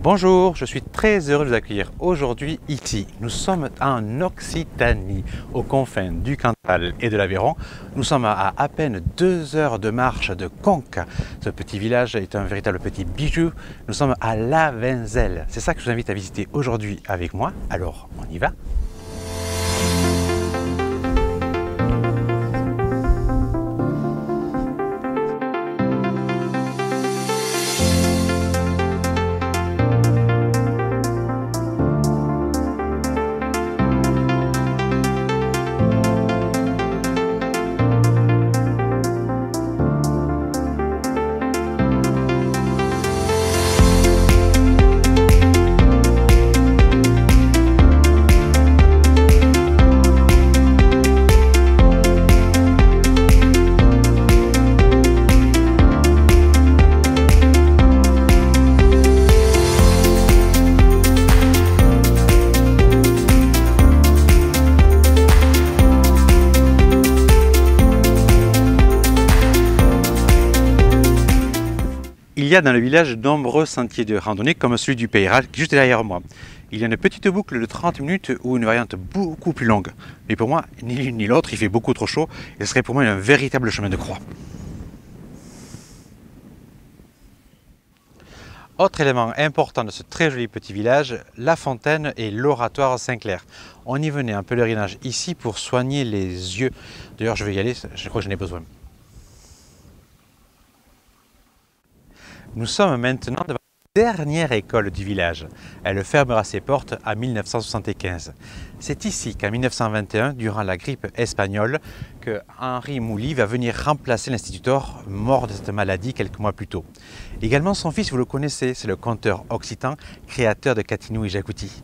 Bonjour, je suis très heureux de vous accueillir aujourd'hui ici. Nous sommes en Occitanie, aux confins du Cantal et de l'Aveyron. Nous sommes à peine 2 heures de marche de Conques. Ce petit village est un véritable petit bijou. Nous sommes à Lavenzelle. C'est ça que je vous invite à visiter aujourd'hui avec moi. Alors, on y va? Il y a dans le village de nombreux sentiers de randonnée comme celui du Peyral qui est juste derrière moi. Il y a une petite boucle de 30 minutes ou une variante beaucoup plus longue. Mais pour moi, ni l'une ni l'autre, il fait beaucoup trop chaud et ce serait pour moi un véritable chemin de croix. Autre élément important de ce très joli petit village, la fontaine et l'oratoire Saint-Clair. On y venait en pèlerinage ici pour soigner les yeux. D'ailleurs, je vais y aller, je crois que j'en ai besoin. Nous sommes maintenant devant la dernière école du village. Elle fermera ses portes en 1975. C'est ici qu'en 1921, durant la grippe espagnole, que Henri Mouly va venir remplacer l'instituteur mort de cette maladie quelques mois plus tôt. Également son fils, vous le connaissez, c'est le conteur occitan, créateur de Katinou et Jacouti.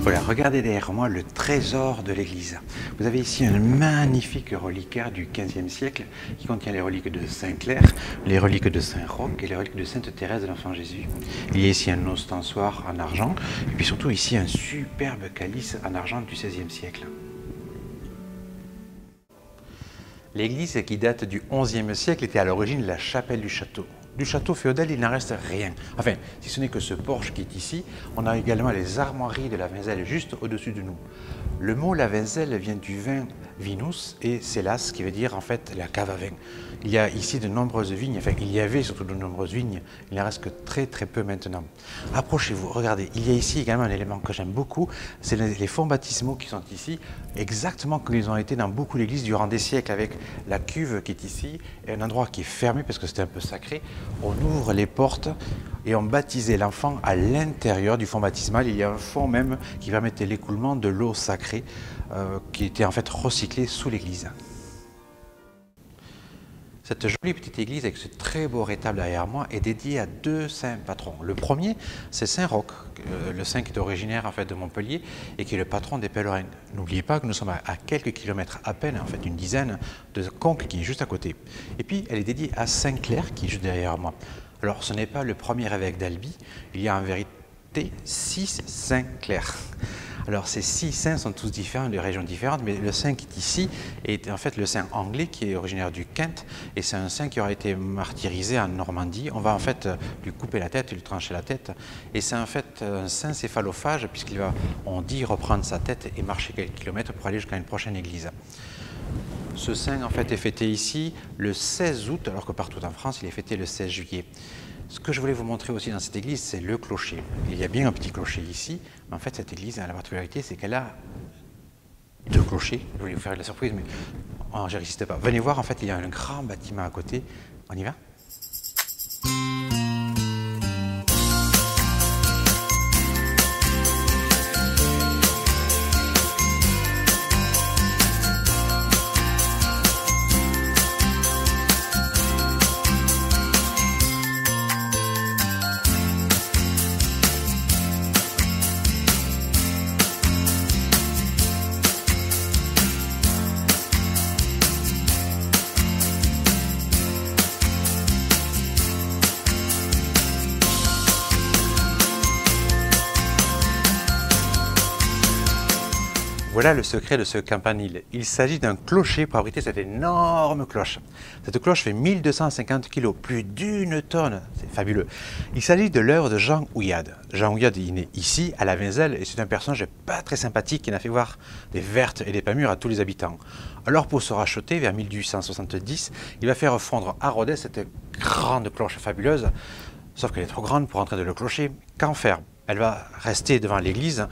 Voilà, regardez derrière moi le trésor de l'église. Vous avez ici un magnifique reliquaire du XVe siècle qui contient les reliques de Saint-Clair, les reliques de Saint-Roch et les reliques de Sainte Thérèse de l'Enfant Jésus. Il y a ici un ostensoir en argent et puis surtout ici un superbe calice en argent du XVIe siècle. L'église qui date du XIe siècle était à l'origine la chapelle du château. Du château féodal, il n'en reste rien. Enfin, si ce n'est que ce porche qui est ici, on a également les armoiries de Lavenzelle juste au-dessus de nous. Le mot Lavenzelle vient du vin vinus et célas, qui veut dire en fait la cave à vin. Il y a ici de nombreuses vignes, enfin il y avait surtout de nombreuses vignes, il n'en reste que très peu maintenant. Approchez-vous, regardez, il y a ici également un élément que j'aime beaucoup, c'est les fonts baptismaux qui sont ici, exactement comme ils ont été dans beaucoup d'églises durant des siècles, avec la cuve qui est ici, et un endroit qui est fermé parce que c'était un peu sacré. On ouvre les portes et on baptisait l'enfant à l'intérieur du fond baptismal. Il y a un fond même qui permettait l'écoulement de l'eau sacrée qui était en fait recyclée sous l'église. Cette jolie petite église avec ce très beau rétable derrière moi est dédiée à 2 saints patrons. Le premier, c'est Saint-Roch, le saint qui est originaire en fait de Montpellier et qui est le patron des pèlerins. N'oubliez pas que nous sommes à quelques kilomètres à peine, en fait une dizaine, de Conques qui est juste à côté. Et puis elle est dédiée à Saint-Clair qui est juste derrière moi. Alors ce n'est pas le premier évêque d'Albi, il y a en vérité 6 Saint-Clair. Alors ces 6 saints sont tous différents, de régions différentes, mais le saint qui est ici est en fait le saint anglais qui est originaire du Kent, et c'est un saint qui aura été martyrisé en Normandie. On va en fait lui couper la tête, lui trancher la tête, et c'est en fait un saint céphalophage puisqu'il va, on dit, reprendre sa tête et marcher quelques kilomètres pour aller jusqu'à une prochaine église. Ce saint en fait est fêté ici le 16 août, alors que partout en France il est fêté le 16 juillet. Ce que je voulais vous montrer aussi dans cette église, c'est le clocher. Il y a bien un petit clocher ici, mais en fait cette église a la particularité, c'est qu'elle a de clocher. Je voulais vous faire la surprise, mais oh, je résistais pas. Venez voir, en fait, il y a un grand bâtiment à côté. On y va? Voilà le secret de ce campanile. Il s'agit d'un clocher pour abriter cette énorme cloche. Cette cloche fait 1250 kg, plus d'1 tonne. C'est fabuleux. Il s'agit de l'œuvre de Jean Houillade. Jean Houillade, il est né ici, à la Vinzelle, et c'est un personnage pas très sympathique qui n'a fait voir des vertes et des pas mûres à tous les habitants. Alors pour se racheter, vers 1870, il va faire fondre à Rodez cette grande cloche fabuleuse, sauf qu'elle est trop grande pour entrer dans le clocher. Qu'en faire? Elle va rester devant l'église.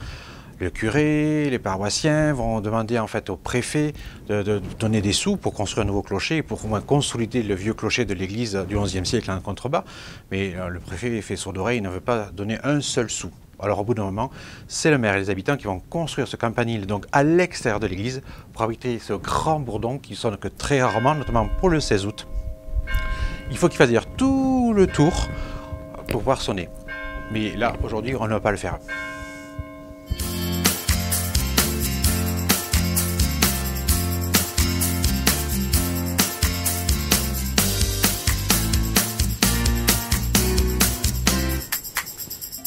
Le curé, les paroissiens vont demander en fait au préfet de donner des sous pour construire un nouveau clocher, pour au moins consolider le vieux clocher de l'église du XIe siècle en contrebas. Mais le préfet fait sourd d'oreille, il ne veut pas donner un seul sou. Alors au bout d'un moment, c'est le maire et les habitants qui vont construire ce campanile donc à l'extérieur de l'église pour abriter ce grand bourdon qui sonne que très rarement, notamment pour le 16 août. Il faut qu'il fasse d'ailleurs tout le tour pour pouvoir sonner. Mais là, aujourd'hui, on ne va pas le faire.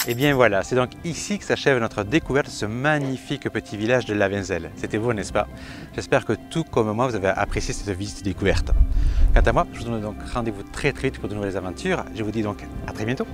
Et bien voilà, c'est donc ici que s'achève notre découverte de ce magnifique petit village de la Vinzelle. C'était beau, n'est-ce pas? J'espère que tout comme moi, vous avez apprécié cette visite découverte. Quant à moi, je vous donne donc rendez-vous très vite pour de nouvelles aventures. Je vous dis donc à très bientôt.